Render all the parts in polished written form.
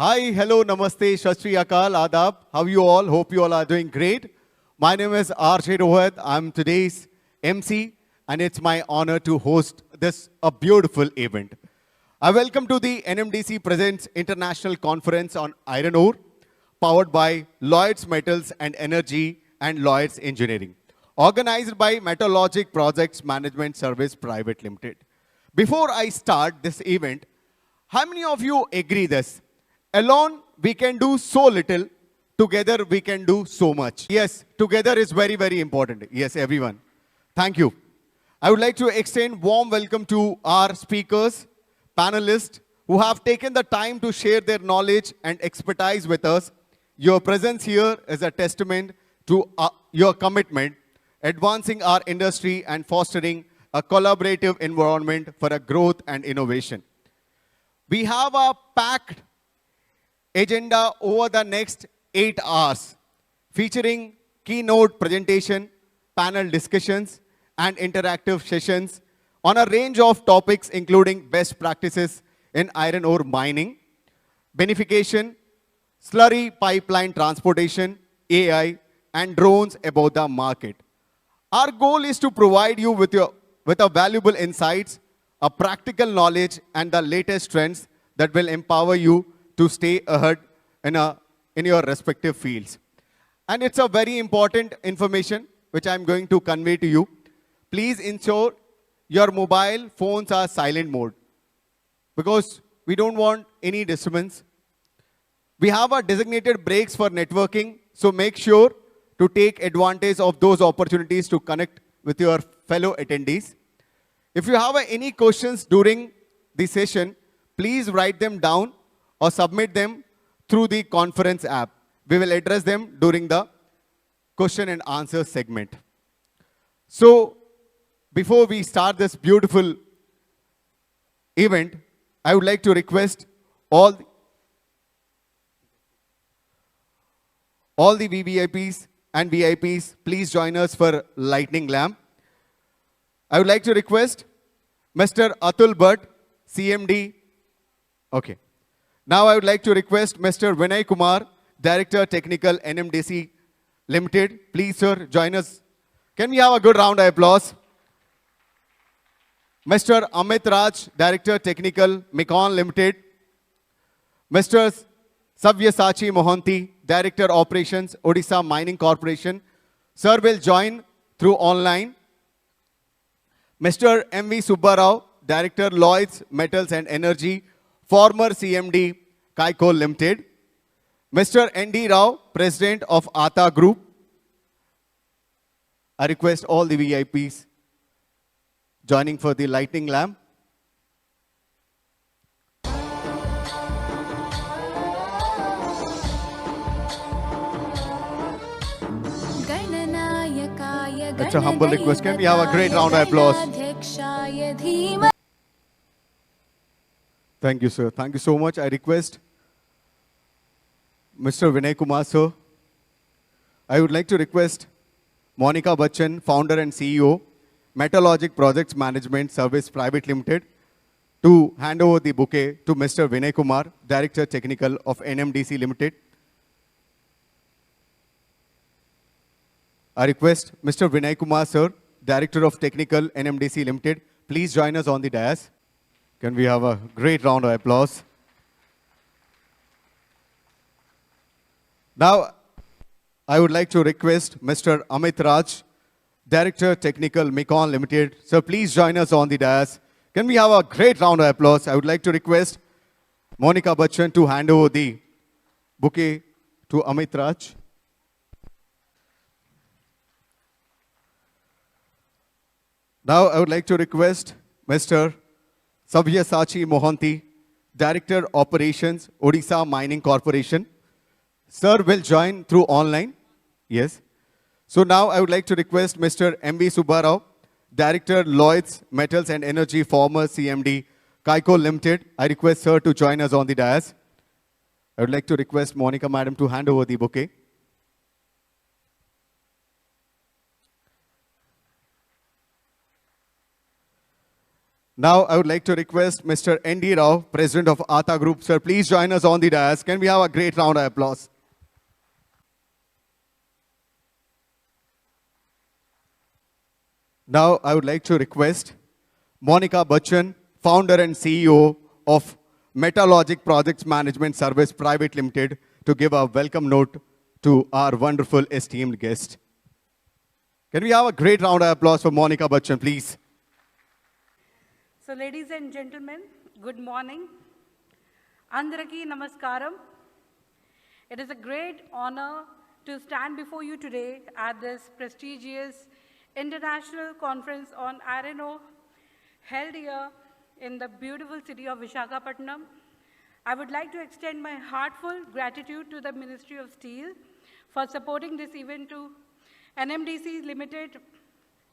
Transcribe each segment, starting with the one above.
Hi, hello, namaste, Shat Shri Akal, Adab. How you all? Hope you all are doing great. My name is RJ Rohit. I'm today's MC, and it's my honor to host this a beautiful event. I welcome to the NMDC Presents International Conference on Iron Ore, powered by Lloyds Metals and Energy and Lloyds Engineering, organized by Metallurgic Projects Management Service Private Limited. Before I start this event, how many of you agree this? Alone, we can do so little. Together, we can do so much. Yes, together is very, very important. Yes, everyone. Thank you. I would like to extend warm welcome to our speakers, panelists, who have taken the time to share their knowledge and expertise with us. Your presence here is a testament to your commitment, advancing our industry and fostering a collaborative environment for a growth and innovation. We have a packed agenda over the next 8 hours, featuring keynote presentation, panel discussions, and interactive sessions on a range of topics including best practices in iron ore mining, beneficiation, slurry pipeline transportation, AI, and drones about the market. Our goal is to provide you with a valuable insights, a practical knowledge, and the latest trends that will empower you to stay ahead in your respective fields. And it's a very important information which I'm going to convey to you. Please ensure your mobile phones are silent mode because we don't want any disturbance. We have our designated breaks for networking, so make sure to take advantage of those opportunities to connect with your fellow attendees. If you have any questions during the session, please write them down or submit them through the conference app. We will address them during the question and answer segment. So, before we start this beautiful event, I would like to request all the VVIPs and VIPs, please join us for lightning lamp. I would like to request Mr. Atul Bhatt, CMD. Okay. Now I would like to request Mr. Vinay Kumar, Director Technical NMDC Limited. Please, sir, join us. Can we have a good round of applause? Mr. Amit Raj, Director Technical Mekon Limited. Mr. Sabyasachi Mohanty, Director Operations Odisha Mining Corporation. Sir will join through online. Mr. M.V. Subbarao, Director Lloyds Metals and Energy, former CMD, Kaiko Limited. Mr. N.D. Rao, President of ATA Group. I request all the VIPs joining for the lightning lamp. That's a humble request. Can we have a great round of applause? Thank you, sir. Thank you so much. I request Mr. Vinay Kumar, sir. I would like to request Monica Bachchan, founder and CEO, Metallurgic Projects Management Service Private Limited, to hand over the bouquet to Mr. Vinay Kumar, Director Technical of NMDC Limited. I request Mr. Vinay Kumar, sir, Director of Technical NMDC Limited, please join us on the dais. Can we have a great round of applause? Now, I would like to request Mr. Amit Raj, Director Technical Mekon Limited. Sir, please join us on the dais. Can we have a great round of applause? I would like to request Monica Bachchan to hand over the bouquet to Amit Raj. Now, I would like to request Mr. Sabyasachi Mohanty, Director Operations, Odisha Mining Corporation. Sir will join through online. Yes. So now I would like to request Mr. M.V. Subbarao, Director Lloyds Metals and Energy, former CMD, Kaiko Limited. I request sir to join us on the dais. I would like to request Monica Madam to hand over the bouquet. Now, I would like to request Mr. N.D. Rao, President of Ata Group. Sir, please join us on the dais. Can we have a great round of applause? Now, I would like to request Monica Bachchan, founder and CEO of Metalogic Projects Management Service Private Limited, to give a welcome note to our wonderful esteemed guest. Can we have a great round of applause for Monica Bachchan, please? So, ladies and gentlemen, good morning. Andraki Namaskaram. It is a great honor to stand before you today at this prestigious international conference on iron ore held here in the beautiful city of Visakhapatnam. I would like to extend my heartfelt gratitude to the Ministry of Steel for supporting this event, to NMDC Limited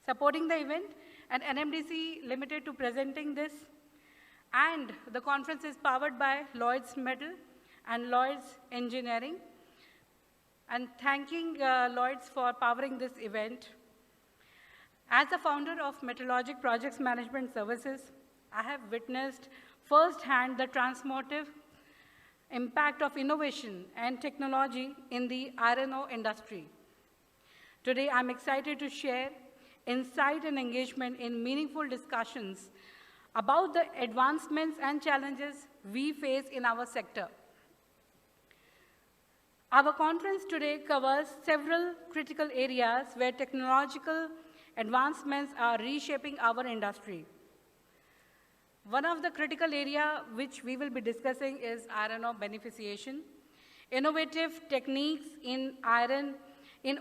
supporting the event, and NMDC Limited to presenting this. And the conference is powered by Lloyds Metal and Lloyds Engineering. And thanking Lloyds for powering this event. As the founder of Metalogic Projects Management Services, I have witnessed firsthand the transformative impact of innovation and technology in the iron ore industry. Today, I'm excited to share insight and engagement in meaningful discussions about the advancements and challenges we face in our sector. Our conference today covers several critical areas where technological advancements are reshaping our industry. One of the critical areas which we will be discussing is iron ore beneficiation. Innovative techniques in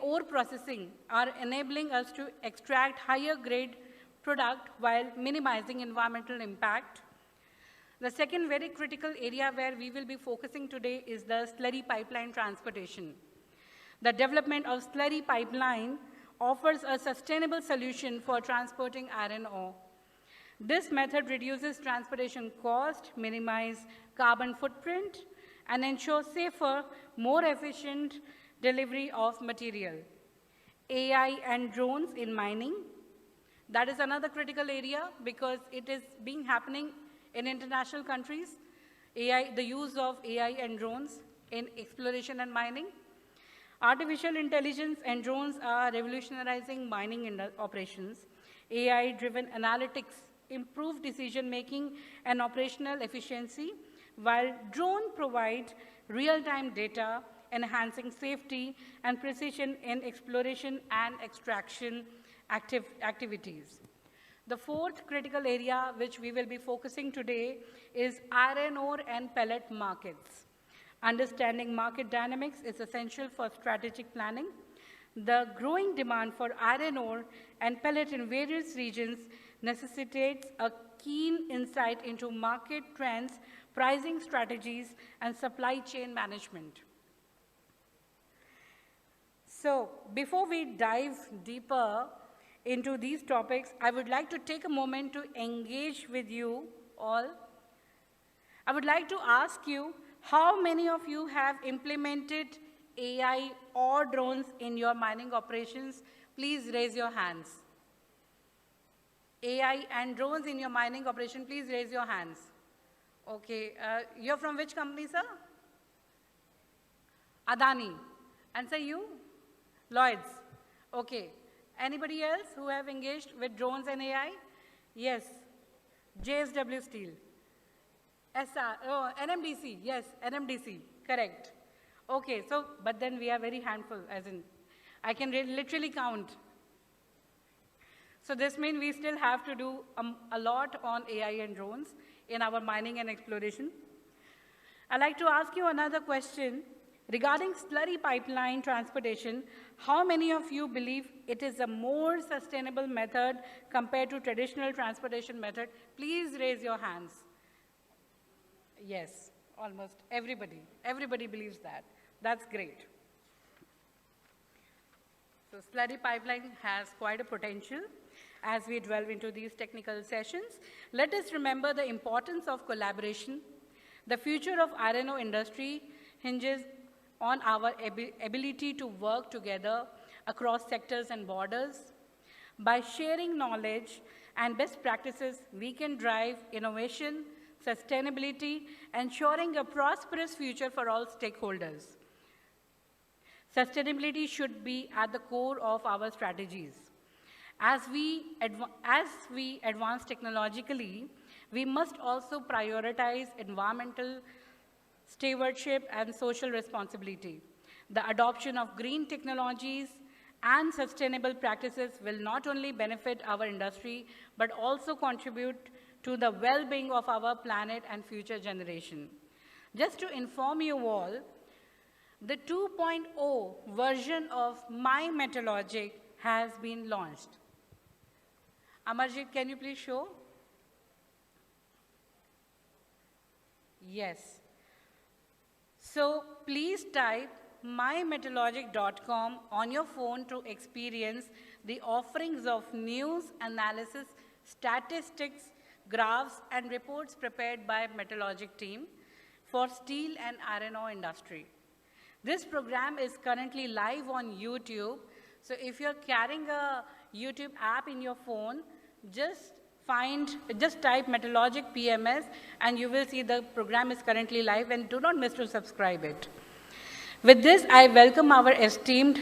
ore processing are enabling us to extract higher grade product while minimizing environmental impact. The second very critical area where we will be focusing today is the slurry pipeline transportation. The development of slurry pipeline offers a sustainable solution for transporting iron ore. This method reduces transportation cost, minimizes carbon footprint, and ensures safer, more efficient delivery of material. AI and drones in mining. That is another critical area because it is being happening in international countries. The use of AI and drones in exploration and mining. Artificial intelligence and drones are revolutionizing mining operations. AI-driven analytics improve decision-making and operational efficiency, while drone provide real-time data, enhancing safety and precision in exploration and extraction activities. The fourth critical area which we will be focusing today is iron ore and pellet markets. Understanding market dynamics is essential for strategic planning. The growing demand for iron ore and pellet in various regions necessitates a keen insight into market trends, pricing strategies, and supply chain management. So, before we dive deeper into these topics, I would like to take a moment to engage with you all. I would like to ask you, how many of you have implemented AI or drones in your mining operations? Please raise your hands. AI and drones in your mining operation, please raise your hands. Okay, you're from which company, sir? Adani. And sir, you? Lloyds. Okay. Anybody else who have engaged with drones and AI? Yes. JSW Steel. NMDC. Yes, NMDC. Correct. Okay, so, but then we are very handful, as in, I can literally count. So this means we still have to do a lot on AI and drones in our mining and exploration. I'd like to ask you another question. Regarding slurry pipeline transportation, how many of you believe it is a more sustainable method compared to traditional transportation method? Please raise your hands. Yes, almost everybody. Everybody believes that. That's great. So slurry pipeline has quite a potential. As we delve into these technical sessions, let us remember the importance of collaboration. The future of iron ore industry hinges on our ability to work together across sectors and borders. By sharing knowledge and best practices, we can drive innovation, sustainability, ensuring a prosperous future for all stakeholders. Sustainability should be at the core of our strategies. As we advance technologically, we must also prioritize environmental stewardship and social responsibility. The adoption of green technologies and sustainable practices will not only benefit our industry, but also contribute to the well-being of our planet and future generation. Just to inform you all, the 2.0 version of My Metallogic has been launched. Amarjit, can you please show? Yes. So please type mymetallogic.com on your phone to experience the offerings of news, analysis, statistics, graphs, and reports prepared by Metallogic team for steel and iron ore industry. This program is currently live on YouTube. So if you're carrying a YouTube app in your phone, just type Metallogic PMS and you will see the program is currently live, and do not miss to subscribe it. With this, I welcome our esteemed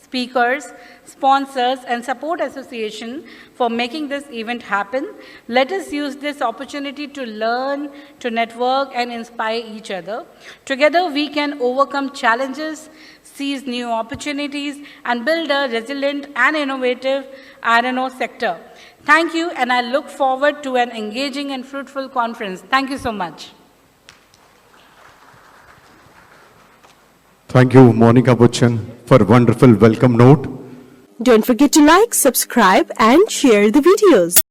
speakers, sponsors, and support association for making this event happen. Let us use this opportunity to learn, to network, and inspire each other. Together, we can overcome challenges, seize new opportunities, and build a resilient and innovative iron ore sector. Thank you, and I look forward to an engaging and fruitful conference. Thank you so much. Thank you, Monica Butchan, for a wonderful welcome note. Don't forget to like, subscribe, and share the videos.